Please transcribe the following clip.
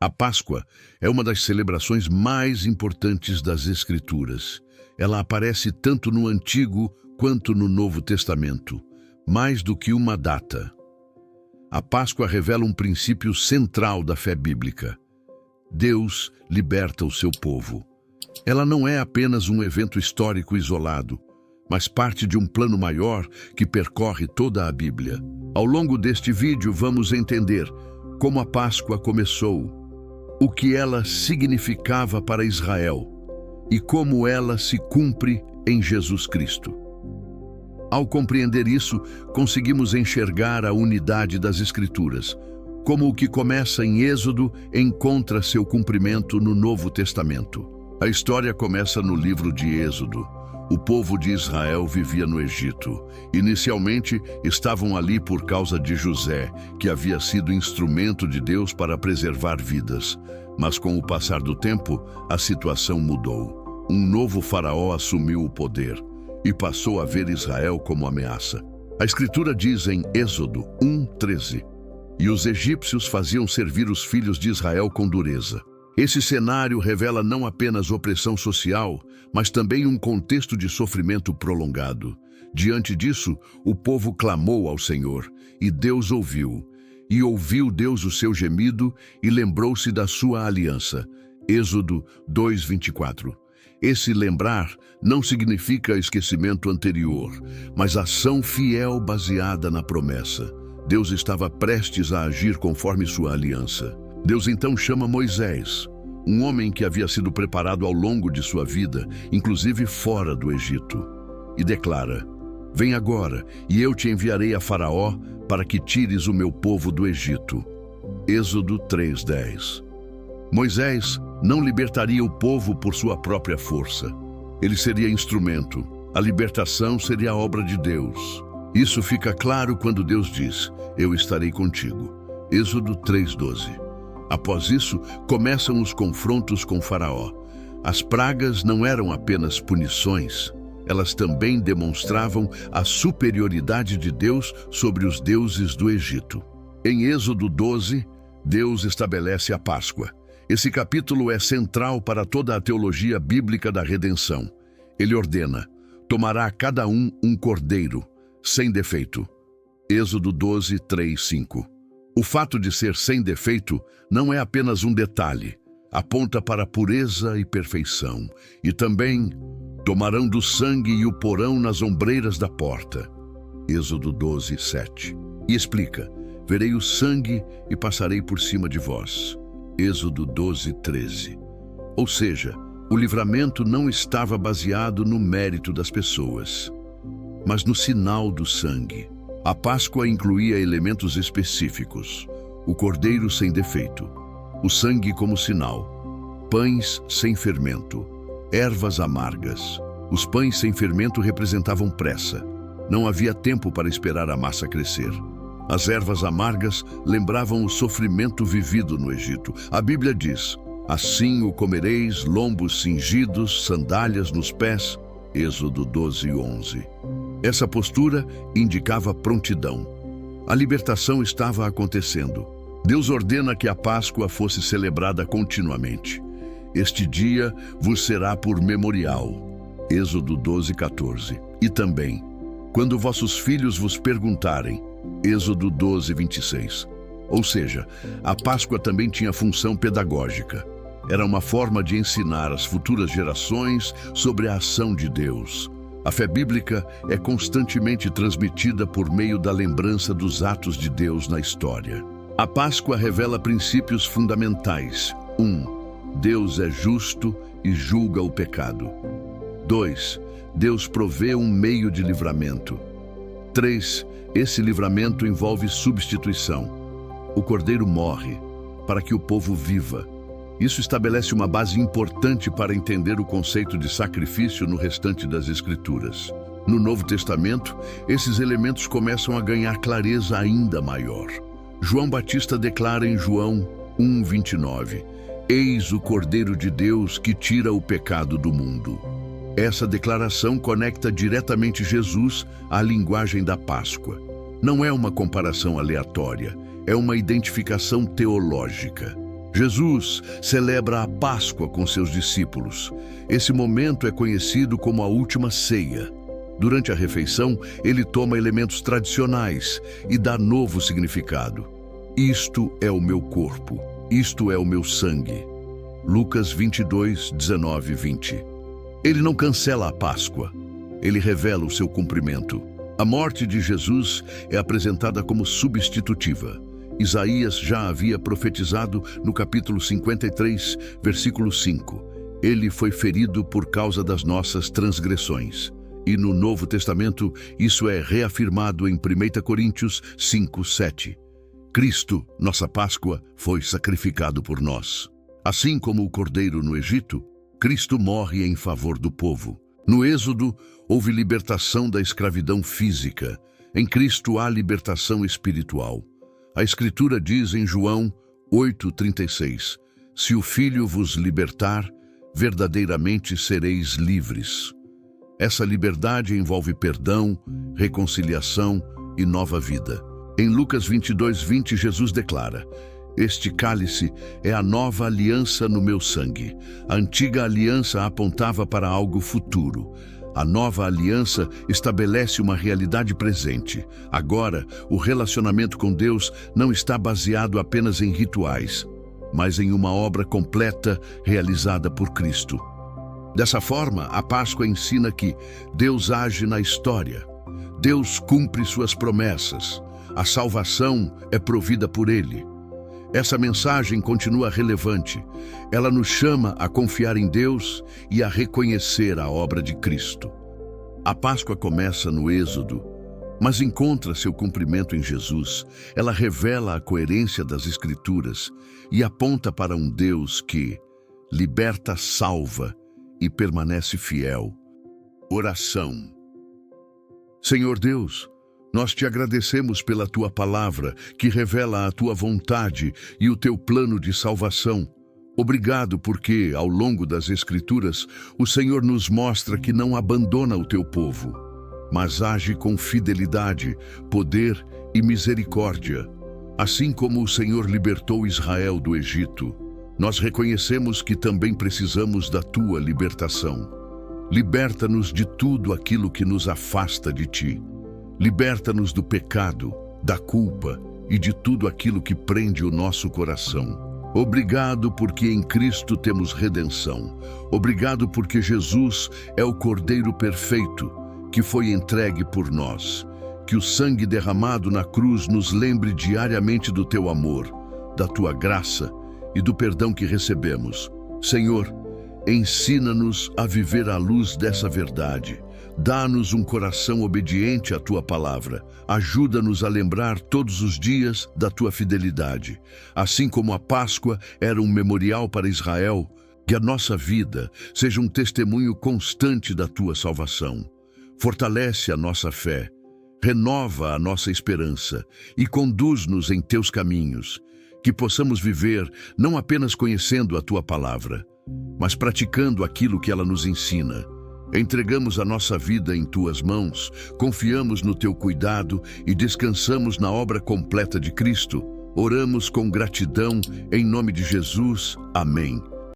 A Páscoa é uma das celebrações mais importantes das Escrituras. Ela aparece tanto no Antigo quanto no Novo Testamento, mais do que uma data. A Páscoa revela um princípio central da fé bíblica. Deus liberta o seu povo. Ela não é apenas um evento histórico isolado, mas parte de um plano maior que percorre toda a Bíblia. Ao longo deste vídeo vamos entender como a Páscoa começou, o que ela significava para Israel e como ela se cumpre em Jesus Cristo. Ao compreender isso, conseguimos enxergar a unidade das Escrituras, como o que começa em Êxodo encontra seu cumprimento no Novo Testamento. A história começa no livro de Êxodo. O povo de Israel vivia no Egito. Inicialmente, estavam ali por causa de José, que havia sido instrumento de Deus para preservar vidas. Mas com o passar do tempo, a situação mudou. Um novo faraó assumiu o poder e passou a ver Israel como ameaça. A Escritura diz em Êxodo 1:13: "E os egípcios faziam servir os filhos de Israel com dureza." Esse cenário revela não apenas opressão social, mas também um contexto de sofrimento prolongado. Diante disso, o povo clamou ao Senhor, e Deus ouviu. E ouviu Deus o seu gemido e lembrou-se da sua aliança. Êxodo 2:24. Esse lembrar não significa esquecimento anterior, mas ação fiel baseada na promessa. Deus estava prestes a agir conforme sua aliança. Deus então chama Moisés, um homem que havia sido preparado ao longo de sua vida, inclusive fora do Egito, e declara: "Vem agora, e eu te enviarei a Faraó para que tires o meu povo do Egito." Êxodo 3:10. Moisés não libertaria o povo por sua própria força. Ele seria instrumento. A libertação seria a obra de Deus. Isso fica claro quando Deus diz: "Eu estarei contigo." Êxodo 3:12. Após isso, começam os confrontos com Faraó. As pragas não eram apenas punições, elas também demonstravam a superioridade de Deus sobre os deuses do Egito. Em Êxodo 12, Deus estabelece a Páscoa. Esse capítulo é central para toda a teologia bíblica da redenção. Ele ordena: "Tomará cada um cordeiro, sem defeito." Êxodo 12:3-5. O fato de ser sem defeito não é apenas um detalhe, aponta para a pureza e perfeição. E também: "Tomarão do sangue e o porão nas ombreiras da porta." Êxodo 12:7. E explica: "Verei o sangue e passarei por cima de vós." Êxodo 12:13. Ou seja, o livramento não estava baseado no mérito das pessoas, mas no sinal do sangue. A Páscoa incluía elementos específicos: o cordeiro sem defeito, o sangue como sinal, pães sem fermento, ervas amargas. Os pães sem fermento representavam pressa. Não havia tempo para esperar a massa crescer. As ervas amargas lembravam o sofrimento vivido no Egito. A Bíblia diz: "Assim o comereis, lombos cingidos, sandálias nos pés." Êxodo 12:11. Essa postura indicava prontidão. A libertação estava acontecendo. Deus ordena que a Páscoa fosse celebrada continuamente. "Este dia vos será por memorial." Êxodo 12:14. E também: "Quando vossos filhos vos perguntarem." Êxodo 12:26. Ou seja, a Páscoa também tinha função pedagógica. Era uma forma de ensinar as futuras gerações sobre a ação de Deus. A fé bíblica é constantemente transmitida por meio da lembrança dos atos de Deus na história. A Páscoa revela princípios fundamentais. 1. Deus é justo e julga o pecado. 2. Deus provê um meio de livramento. 3. Esse livramento envolve substituição. O cordeiro morre para que o povo viva. Isso estabelece uma base importante para entender o conceito de sacrifício no restante das Escrituras. No Novo Testamento, esses elementos começam a ganhar clareza ainda maior. João Batista declara em João 1:29: "Eis o Cordeiro de Deus que tira o pecado do mundo." Essa declaração conecta diretamente Jesus à linguagem da Páscoa. Não é uma comparação aleatória, é uma identificação teológica. Jesus celebra a Páscoa com seus discípulos. Esse momento é conhecido como a última ceia. Durante a refeição, ele toma elementos tradicionais e dá novo significado. Isto é o meu corpo, isto é o meu sangue. Lucas 22, 19 e 20. Ele não cancela a Páscoa, ele revela o seu cumprimento. A morte de Jesus é apresentada como substitutiva. Isaías já havia profetizado no capítulo 53, versículo 5. Ele foi ferido por causa das nossas transgressões. E no Novo Testamento, isso é reafirmado em 1 Coríntios 5, 7. Cristo, nossa Páscoa, foi sacrificado por nós. Assim como o cordeiro no Egito, Cristo morre em favor do povo. No Êxodo, houve libertação da escravidão física. Em Cristo há libertação espiritual. A Escritura diz em João 8,36: se o Filho vos libertar, verdadeiramente sereis livres. Essa liberdade envolve perdão, reconciliação e nova vida. Em Lucas 22, 20, Jesus declara: este cálice é a nova aliança no meu sangue. A antiga aliança apontava para algo futuro. A nova aliança estabelece uma realidade presente. Agora, o relacionamento com Deus não está baseado apenas em rituais, mas em uma obra completa realizada por Cristo. Dessa forma, a Páscoa ensina que Deus age na história. Deus cumpre suas promessas. A salvação é provida por Ele. Essa mensagem continua relevante. Ela nos chama a confiar em Deus e a reconhecer a obra de Cristo. A Páscoa começa no Êxodo, mas encontra seu cumprimento em Jesus. Ela revela a coerência das Escrituras e aponta para um Deus que liberta, salva e permanece fiel. Oração. Senhor Deus, nós te agradecemos pela tua palavra, que revela a tua vontade e o teu plano de salvação. Obrigado porque, ao longo das Escrituras, o Senhor nos mostra que não abandona o teu povo, mas age com fidelidade, poder e misericórdia. Assim como o Senhor libertou Israel do Egito, nós reconhecemos que também precisamos da tua libertação. Liberta-nos de tudo aquilo que nos afasta de ti. Liberta-nos do pecado, da culpa e de tudo aquilo que prende o nosso coração. Obrigado porque em Cristo temos redenção. Obrigado porque Jesus é o Cordeiro perfeito que foi entregue por nós. Que o sangue derramado na cruz nos lembre diariamente do teu amor, da tua graça e do perdão que recebemos. Senhor, ensina-nos a viver à luz dessa verdade. Dá-nos um coração obediente à tua palavra. Ajuda-nos a lembrar todos os dias da tua fidelidade. Assim como a Páscoa era um memorial para Israel, que a nossa vida seja um testemunho constante da tua salvação. Fortalece a nossa fé, renova a nossa esperança e conduz-nos em teus caminhos. Que possamos viver não apenas conhecendo a tua palavra, mas praticando aquilo que ela nos ensina. Entregamos a nossa vida em tuas mãos, confiamos no teu cuidado e descansamos na obra completa de Cristo. Oramos com gratidão em nome de Jesus. Amém.